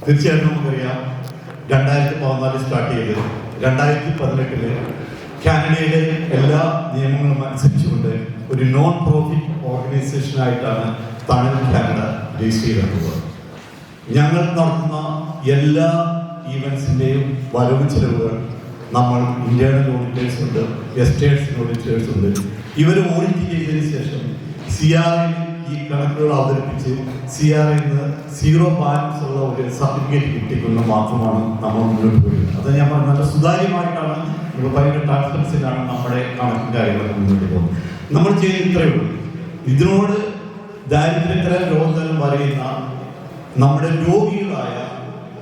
തീർച്ചയായിട്ടും നമുക്കറിയാം 2014 സ്റ്റാർട്ട് ചെയ്ത് 2018 കാനഡയിലെ എല്ലാ നിയമങ്ങളും അനുസരിച്ചുകൊണ്ട് ഒരു നോൺ പ്രോഫിറ്റ് ഓർഗനൈസേഷനായിട്ടാണ് തണൽ കാനഡ രജിസ്റ്റർ ചെയ്തിട്ടുള്ളത്. ഞങ്ങൾ നടത്തുന്ന എല്ലാ ഈവൻസിൻ്റെയും വരവ് ചെലവുകൾ നമ്മൾ ഇന്റേണൽ ഓഡിറ്റേഴ്സ് ഉണ്ട്, എസ്റ്റേറ്റ്സ് ഓഡിറ്റേഴ്സ് ഉണ്ട്. ഇവർ ഓഡിറ്റ് ചെയ്തതിന് ശേഷം CRA ഈ കണക്കുകൾ അവതരിപ്പിച്ച് CRA സീറോ ബാലൻസ് ഉള്ള ഒരു സർട്ടിഫിക്കറ്റ് കിട്ടിക്കൊണ്ട് മാത്രമാണ് നമ്മൾ മുന്നോട്ട് പോയിരുന്നത്. അത് ഞാൻ പറഞ്ഞ നല്ല സുതാര്യമായിട്ടാണ് ഭയങ്കര ട്രാൻസ്പെറൻസിയിലാണ് നമ്മുടെ കണക്കും കാര്യങ്ങളൊക്കെ മുന്നോട്ട് പോകുന്നത്. നമ്മൾ ചെയ്യുന്ന ഇത്രയേ ഉള്ളൂ. ഇതിനോട് ദാരിദ്ര്യത്തരം രോഗത്തരം പറയുന്ന നമ്മുടെ രോഗികളായ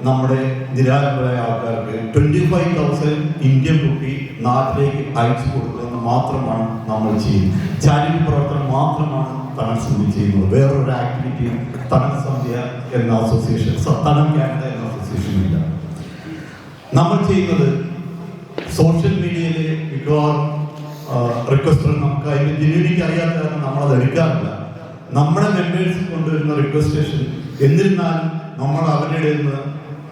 നമ്മുടെ നിരാലംബരായ ആൾക്കാർക്ക് 25,000 ഇന്ത്യൻ റുപ്പി നാട്ടിലേക്ക് അയച്ചു കൊടുക്കുന്നത് മാത്രമാണ് നമ്മൾ ചെയ്യുന്നത്. ചാരിറ്റി പ്രവർത്തനം മാത്രമാണ് തണൽ സമിതി ചെയ്യുന്നത്. വേറൊരു ആക്ടിവിറ്റി തണൽ സമിതി എന്ന അസോസിയേഷൻ, തണൽ കാനഡ എന്ന അസോസിയേഷൻ ഇല്ല. നമ്മൾ ചെയ്യുന്നത് സോഷ്യൽ മീഡിയയിലെ മിക്കവാറും റിക്വസ്റ്റുകൾ നമുക്ക് അതിൻ്റെ ജനുവിനിക്ക് അറിയാത്ത കാരണം നമ്മളത് എടുക്കാറില്ല. നമ്മുടെ മെമ്പേഴ്സ് കൊണ്ടുവരുന്ന റിക്വസ്റ്റേഷൻ എന്നിരുന്നാലും നമ്മൾ അവരുടെ നിന്ന്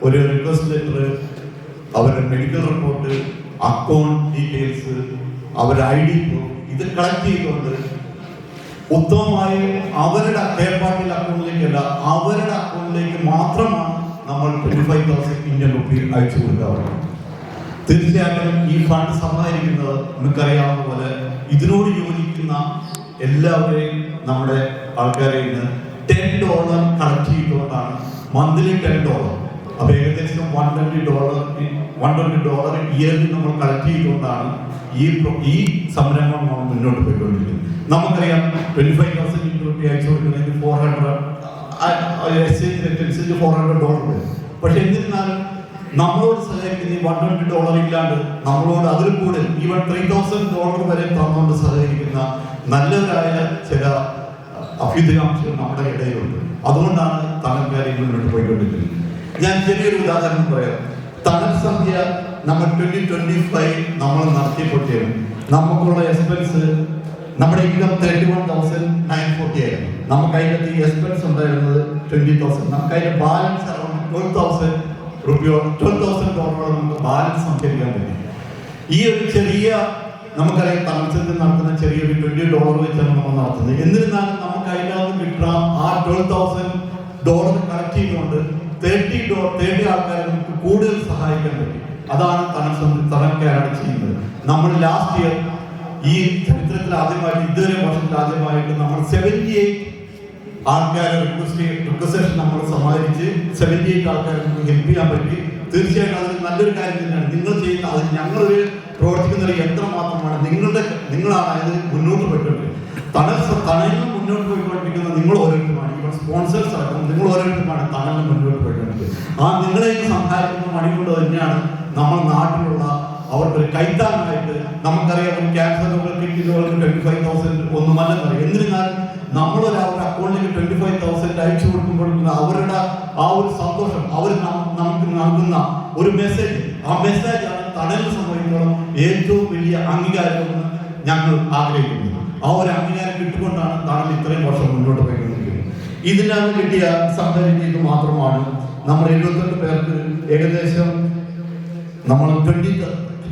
ഒരു റിക്വസ്റ്റ് ലെറ്റർ, അവരുടെ മെഡിക്കൽ റിപ്പോർട്ട്, അക്കൗണ്ട് ഡീറ്റെയിൽസ്, അവരുടെ ID പ്രൂഫ് ഇത് കളക്ട് ചെയ്തുകൊണ്ട് ഉത്തമമായി അവരുടെ തേർഡ് പാർട്ടി അക്കൗണ്ടിലേക്കല്ല അവരുടെ അക്കൗണ്ടിലേക്ക് മാത്രമാണ് നമ്മൾ 25,000 ഇന്ത്യൻ റുപ്പി അയച്ചു കൊടുക്കാറുള്ളത്. തീർച്ചയായിട്ടും ഈ ഫണ്ട് സമാഹരിക്കുന്നത് നമുക്കറിയാവുന്ന പോലെ ഇതിനോട് യോജിക്കുന്ന എല്ലാവരെയും നമ്മുടെ ആൾക്കാരെ $10 കളക്ട് ചെയ്തുകൊണ്ടാണ് മന്ത്ലി $10. അപ്പൊ ഏകദേശം $120 ഇയർലി നമ്മൾ കളക്ട് ചെയ്തുകൊണ്ടാണ് ഈ സംരംഭം നമ്മൾ മുന്നോട്ട് പോയിക്കൊണ്ടിരിക്കുന്നത്. നമുക്കറിയാം 25,000 റുപ്പി അയച്ചു കൊടുക്കുന്നതിന് എക്സ്ചേഞ്ച് റേറ്റ് അനുസരിച്ച് $400 വരും. പക്ഷെ എന്നിരുന്നാലും നമ്മളോട് സഹകരിക്കുന്ന ഈ $120 ഇല്ലാണ്ട് നമ്മളോട് അതിൽ കൂടെ ഈവൻ $3,000 വരെ തന്നുകൊണ്ട് സഹകരിക്കുന്ന നല്ലവരായ ചില അഭ്യുദയാംശങ്ങൾ നമ്മുടെ ഇടയിലുണ്ട്. അതുകൊണ്ടാണ് തണൽ കാര്യങ്ങൾ മുന്നോട്ട് പോയിക്കൊണ്ടിരിക്കുന്നത്. ഞാൻ ചെറിയൊരു ഉദാഹരണം പറയാം. തണൽ സന്ധ്യ നമ്മൾ 2025 നമ്മൾ നടത്തിയപ്പോഴത്തേക്കും നമുക്കുള്ള എക്സ്പെൻസ്, നമ്മുടെ ഇൻകം 31,940 ആയിരുന്നു. നമുക്ക് അതിനകത്ത് ഈ എക്സ്പെൻസ് ഉണ്ടായിരുന്നത് 20,000. നമുക്ക് അതിന്റെ ബാലൻസ് $12,000 നമുക്ക് ബാലൻസ് സംഭരിക്കാൻ പറ്റും. ഈ ഒരു ചെറിയ നമുക്കറിയാം തണൽസത്തിൽ നടത്തുന്ന ചെറിയൊരു $20 വെച്ചാണ് നമ്മൾ നടത്തുന്നത്. എന്നിരുന്നാലും നമുക്ക് അതിനകത്ത് കിട്ടുന്ന ആ $12,000 കളക്ട് ചെയ്തുകൊണ്ട് 30 ആൾക്കാരെ നമുക്ക് കൂടുതൽ സഹായിക്കാൻ പറ്റും. അതാണ് തണൽ കാനഡ ചെയ്യുന്നത്. നമ്മൾ ലാസ്റ്റ് ഇയർ ഈ ചരിത്രത്തിൽ ആദ്യമായിട്ട് ഇതുവരെ വർഷത്തിൽ ആദ്യമായിട്ട് നമ്മൾ 78 ആൾക്കാരെ റിക്വസ്റ്റേഷൻ നമ്മൾ സമാഹരിച്ച് 78 ആൾക്കാരെ നമുക്ക് ഹെൽപ്പ് ചെയ്യാൻ പറ്റി. തീർച്ചയായിട്ടും അതൊരു നല്ലൊരു കാര്യം തന്നെയാണ്. നിങ്ങൾ ചെയ്യുന്ന അത് ഞങ്ങളൊരു പ്രവർത്തിക്കുന്നത് എത്രമാത്രമാണ് നിങ്ങളാണ് അത് മുന്നോട്ട് പോയിക്കൊണ്ടിരിക്കുന്നത്. തണലിന് മുന്നോട്ട് പോയിക്കൊണ്ടിരിക്കുന്നത് നിങ്ങൾ ഓരോരുത്തരുമാണ്. ഇപ്പോൾ സ്പോൺസേഴ്സ് അടക്കം നിങ്ങൾ ഓരോരുത്തരുമാണ് തണലിന് മുന്നോട്ട് പോയിക്കൊണ്ടിരിക്കുന്നത്. ആ നിങ്ങളെ സഹായിക്കുന്ന മണി കൊണ്ട് തന്നെയാണ് നമ്മൾ നാട്ടിലുള്ള അവർക്ക് കൈത്താങ്ങായിട്ട് നമുക്കറിയാം ക്യാൻസർ കിറ്റുകൾക്ക് 25,000 ഒന്നുമല്ലെന്നറിയാം. എന്നിരുന്നാലും നമ്മളൊരു അവരുടെ അക്കൗണ്ടിലേക്ക് 25,000 അയച്ചു കൊടുക്കുമ്പോഴേക്കും അവരുടെ ആ ഒരു സന്തോഷം അവർ നമുക്ക് നൽകുന്ന ഒരു മെസ്സേജ്, ആ മെസ്സേജാണ് തണലിന് സംഭവിക്കണം ഏറ്റവും വലിയ അംഗീകാരമെന്ന് ഞങ്ങൾ ആഗ്രഹിക്കുന്നത്. ആ ഒരു അംഗീകാരം കിട്ടുകൊണ്ടാണ് തണൽ ഇത്രയും വർഷം മുന്നോട്ട് പോയിക്കൊണ്ടിരിക്കുന്നത്. ഇതിനകത്ത് കിട്ടിയ സംഭവിക്കുക ഇത് മാത്രമാണ്. നമ്മൾ 78 പേർക്ക് ഏകദേശം നമ്മൾ 20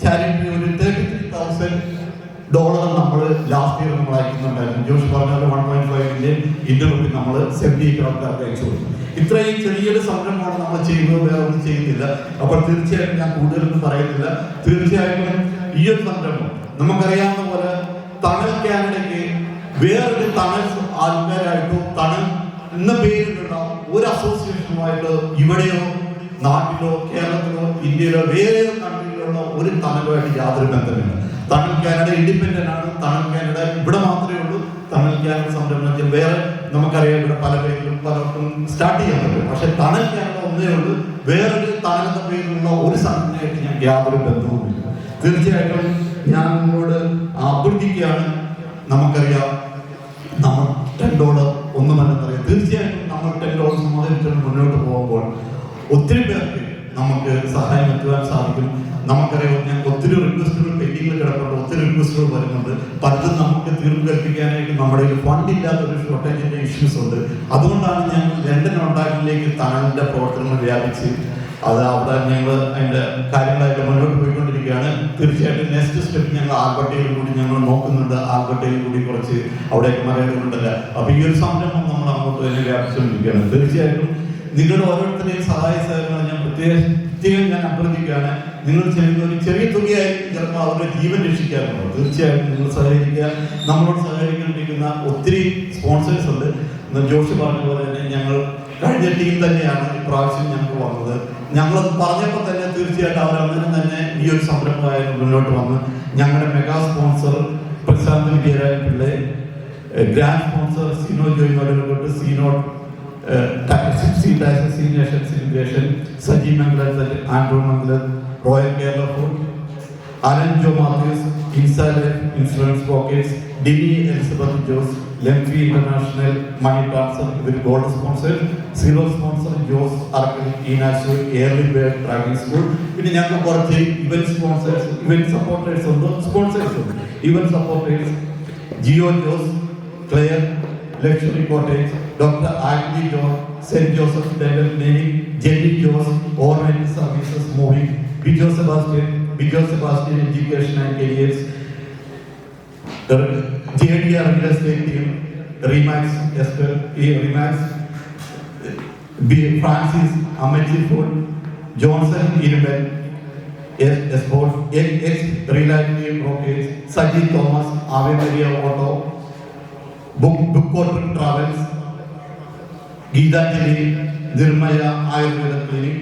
ചാരിറ്റി ഒരു $33,000 നമ്മൾ ലാസ്റ്റ് ഇയർ നമ്മൾ അയക്കുന്നുണ്ടായിരുന്നു. ജോഷ് പറഞ്ഞ 1.5 ഇന്ത്യൻ റുപ്പി നമ്മൾ 78 ആൾക്കാർക്ക് അയച്ചു കൊടുക്കും. ഇത്രയും ചെറിയൊരു സംരംഭമാണ് നമ്മൾ ചെയ്യുന്നത്, വേറെ ഒന്നും ചെയ്യുന്നില്ല. അപ്പോൾ തീർച്ചയായിട്ടും ഞാൻ കൂടുതലൊന്നും പറയുന്നില്ല. തീർച്ചയായിട്ടും ഈ ഒരു സംരംഭം നമുക്കറിയാവുന്ന പോലെ തണൽ കാനഡയ്ക്ക് വേറൊരു തണൽ ആൾക്കാരായിട്ടോ തണൽ എന്ന പേരിലുള്ള ഒരു അസോസിയേഷനുമായിട്ടോ ഇവിടെയോ നാട്ടിലോ കേരളത്തിലോ ഇന്ത്യയിലോ വേറെ കൺട്രിയിലുള്ള ഒരു തണലുമായിട്ട് യാതൊരു ബന്ധമില്ല. തണൽ കാനഡ ഇൻഡിപെൻഡന്റ് ആണ്. തണൽ കാനഡ ഇവിടെ മാത്രമേ ഉള്ളൂ. തണൽ കാനഡ സംരംഭത്തിൽ വേറെ നമുക്കറിയാം ഇവിടെ പല പേരിലും പലർക്കും സ്റ്റാർട്ട് ചെയ്യാൻ പറ്റും. പക്ഷെ തണൽ കാനഡ ഒന്നേ ഉള്ളൂ. വേറൊരു തണലിന്റെ പേരിലുള്ള ഒരു സംഘടനയായിട്ട് ഞങ്ങൾക്ക് യാതൊരു ബന്ധവുമില്ല. തീർച്ചയായിട്ടും ഞാൻ നിങ്ങളോട് അഭ്യർത്ഥിക്കുകയാണ്. നമുക്കറിയാം നമ്മൾ $10 ഒന്നുമല്ലെന്നറിയാം. തീർച്ചയായിട്ടും നമ്മൾ $10 സമാഹരിച്ചുകൊണ്ട് മുന്നോട്ട് പോകുമ്പോൾ ഒത്തിരി പേർക്ക് നമുക്ക് സഹായം എത്തുവാൻ സാധിക്കും. നമുക്കറിയാം, ഞങ്ങൾക്ക് ഒത്തിരി റിക്വസ്റ്റുകൾ പെൻഡിങ്ങിൽ കിടപ്പുണ്ട്, ഒത്തിരി റിക്വസ്റ്റുകൾ വരുന്നുണ്ട്. പലതും നമുക്ക് തീർപ്പ് കൽപ്പിക്കാനായിട്ട് നമ്മുടെ ഫണ്ട് ഇല്ലാത്തൊരു ഷോർട്ടേജിന്റെ ഇഷ്യൂസ് ഉണ്ട്. അതുകൊണ്ടാണ് ഞങ്ങൾ ലണ്ടൻ ഒണ്ടാക്കിലേക്ക് തണലിന്റെ പ്രവർത്തനങ്ങൾ വ്യാപിച്ച് അത് അവിടെ ഞങ്ങൾ അതിന്റെ കാര്യങ്ങളായിട്ട് മുന്നോട്ട് പോയിക്കൊണ്ടിരിക്കുകയാണ്. തീർച്ചയായിട്ടും നെക്സ്റ്റ് സ്റ്റെപ്പ് ഞങ്ങൾ ആൽബർട്ടയിൽ കൂടി ഞങ്ങൾ നോക്കുന്നുണ്ട്. ആൽബർട്ടയിൽ കൂടി കുറച്ച് അവിടേക്ക് മലയാളികളുണ്ടല്ല. അപ്പൊ ഈ ഒരു സംരംഭം നമ്മൾ അങ്ങോട്ട് തന്നെ വ്യാപിച്ചുകൊണ്ടിരിക്കുകയാണ്. തീർച്ചയായിട്ടും നിങ്ങളുടെ ഓരോരുത്തരെയും സഹായ സഹകരണം ഞാൻ പ്രത്യേകം ഞാൻ അഭ്യർത്ഥിക്കുകയാണ്. നിങ്ങൾ ചെയ്യുന്ന ഒരു ചെറിയ തുകയായിരിക്കും ചിലപ്പോൾ അവരുടെ ജീവൻ രക്ഷിക്കാറുണ്ട്. തീർച്ചയായിട്ടും നിങ്ങൾ സഹകരിക്കുക. നമ്മളോട് സഹകരിക്കേണ്ടിരിക്കുന്ന ഒത്തിരി സ്പോൺസേഴ്സ് ഉണ്ട്. ജോഷി പറഞ്ഞ പോലെ തന്നെ ഞങ്ങൾ കഴിഞ്ഞ ടീം തന്നെയാണ് ഇപ്രാവശ്യം ഞങ്ങൾക്ക് വന്നത്. ഞങ്ങളത് പറഞ്ഞപ്പോൾ തന്നെ തീർച്ചയായിട്ടും അവർ അങ്ങനെ തന്നെ ഈ ഒരു സംരംഭമായി മുന്നോട്ട് വന്ന് ഞങ്ങളുടെ mega sponsor Prashanth Vijayaraya Pillai, grand sponsor Sino ജോയിനോട് Sino Saji Mangalath, Andrew Mangalath, royal Kerala food, Alan Jo Mathews, insurance pockets, Dini Elizabeth Jose, LemFi international money transfer ഇവർ gold sponsor, silver sponsor Jose Arackal, Eenashu, early bird driving school. പിന്നെ ഞങ്ങൾക്ക് കുറച്ച് ഇവന്റ് സ്പോൺസേഴ്സ്, ഇവന്റ് സപ്പോർട്ടേഴ്സ് ഉണ്ട്, sponsors ഉണ്ട്. Event supporters Jio Jose, Claire, luxury cottage, doctor Agni John, saint Joseph dental clinic, Jenny Jose, ഓർമെന്റ് services moving, Bijo Sebastian education and careers, JDR real estate team, Remax Esper, Remax, Francis Amechi Food, Johnson Iribel, Sport, X Reliability Brokerage, Sajid Thomas, Ave Maria Auto, Book Corporate Travels, Geeta Jili, Nirmaya Ayurveda Clinic,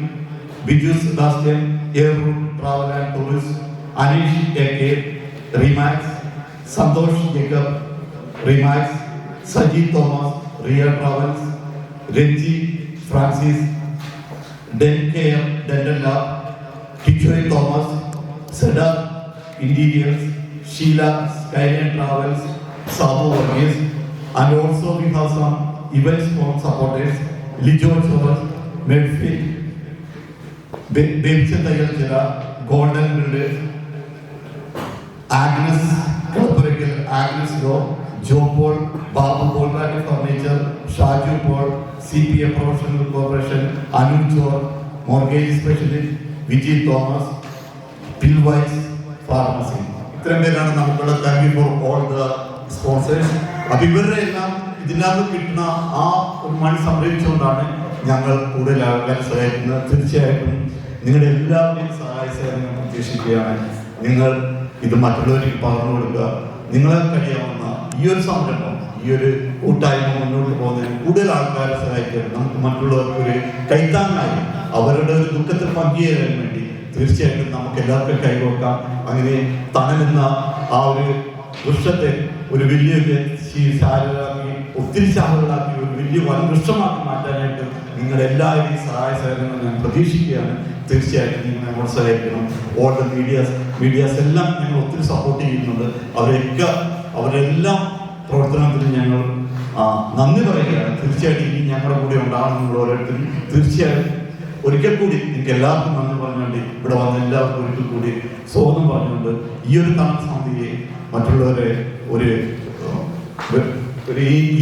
Biju Sebastian, Air Route Travel and Tourist, Anish AK, Remax, Santosh Jacob, Remax, Sajid Thomas, Ria Travels, Renji Francis, Den Care Dental Lab, Kichoy Thomas, Seda Interiors, Sheila Skyline Travels, Sabo Varghese, and also we have some event supporters, Lijo Chowat, Medfit, Bebchandayal Jira, Golden Builders, Agnes Go, Joe Paul, Babu Polrati Furniture, Shaju Paul, CPA Professional Corporation, Anu Chor, Mortgage Specialist, Vijay Thomas, Pillwise Pharmacy. ഇത്രയും പേരാണ് നമുക്കുള്ള. Thank you for all the sponsors. അപ്പൊ ഇവരുടെ എല്ലാം ഇതിനകത്ത് കിട്ടുന്ന ആ ഒരു മണി സംരക്ഷിച്ചുകൊണ്ടാണ് ഞങ്ങൾ കൂടുതൽ ആൾക്കാർ സഹായിക്കുന്നത്. തീർച്ചയായിട്ടും നിങ്ങളുടെ എല്ലാവരുടെയും സഹായ സഹകരണം പ്രതീക്ഷിക്കുകയാണ്. നിങ്ങൾ ഇത് മറ്റുള്ളവർക്ക് പകർന്നു കൊടുക്കുക. നിങ്ങളെ കഴിയാവുന്ന ഈ ഒരു സംരംഭം, ഈ ഒരു കൂട്ടായ്മ മുന്നോട്ട് പോകുന്നതിന് കൂടുതൽ ആൾക്കാരെ സഹായിക്കാൻ, നമുക്ക് മറ്റുള്ളവർക്ക് ഒരു കൈത്താങ്ങായി അവരുടെ ഒരു ദുഃഖത്തിൽ പങ്കുചേരാൻ വേണ്ടി തീർച്ചയായിട്ടും നമുക്ക് എല്ലാവർക്കും കൈകോർക്കാം. അങ്ങനെ തണലെന്ന ആ ഒരു വൃക്ഷത്തെ ഒരു വലിയ ശാലകളാക്കി, ഒത്തിരി ശാലകളാക്കി ഒരു വലിയ വനവൃക്ഷമാക്കി മാറ്റാനായിട്ട് നിങ്ങളുടെ എല്ലാവരുടെയും സഹായ സഹകരണങ്ങൾ ഞാൻ പ്രതീക്ഷിക്കുകയാണ്. തീർച്ചയായിട്ടും നിങ്ങൾ നമ്മളെ സഹായിക്കണം. ഓൾ ദ മീഡിയാസ് എല്ലാം ഞങ്ങൾ ഒത്തിരി സപ്പോർട്ട് ചെയ്യുന്നുണ്ട്. അവരെല്ലാം പ്രവർത്തനത്തിന് ഞങ്ങൾ നന്ദി പറയുകയാണ്. തീർച്ചയായിട്ടും ഇനി ഞങ്ങളുടെ കൂടെ ഉണ്ടാകണം. നിങ്ങൾ ഓരോരുത്തരും തീർച്ചയായും ഒരിക്കൽ കൂടി നിങ്ങൾക്ക് എല്ലാവർക്കും നന്ദി പറഞ്ഞുകൊണ്ട് ഇവിടെ വന്ന എല്ലാവർക്കും ഒരിക്കൽ കൂടി സ്വാഗതം പറഞ്ഞുകൊണ്ട് ഈ ഒരു താമസസമിതിയെ മറ്റുള്ളവരെ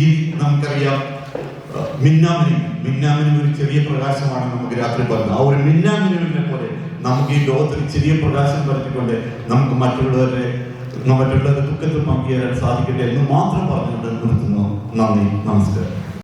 ഈ നമുക്കറിയാം മിന്നാമിനും ഒരു ചെറിയ പ്രകാശമാണ് നമുക്ക് രാത്രി പറയുന്നത്. ആ ഒരു മിന്നാമിനുവിനെ പോലെ നമുക്ക് ഈ ലോകത്തിൽ ചെറിയ പ്രകാശം പരത്തിക്കൊണ്ട് നമുക്ക് മറ്റുള്ളവരുടെ ദുഃഖത്തിൽ പങ്കുചേരാൻ സാധിക്കട്ടെ എന്ന് മാത്രം പറഞ്ഞുകൊണ്ട് നിർത്തുന്നു. നന്ദി, നമസ്കാരം.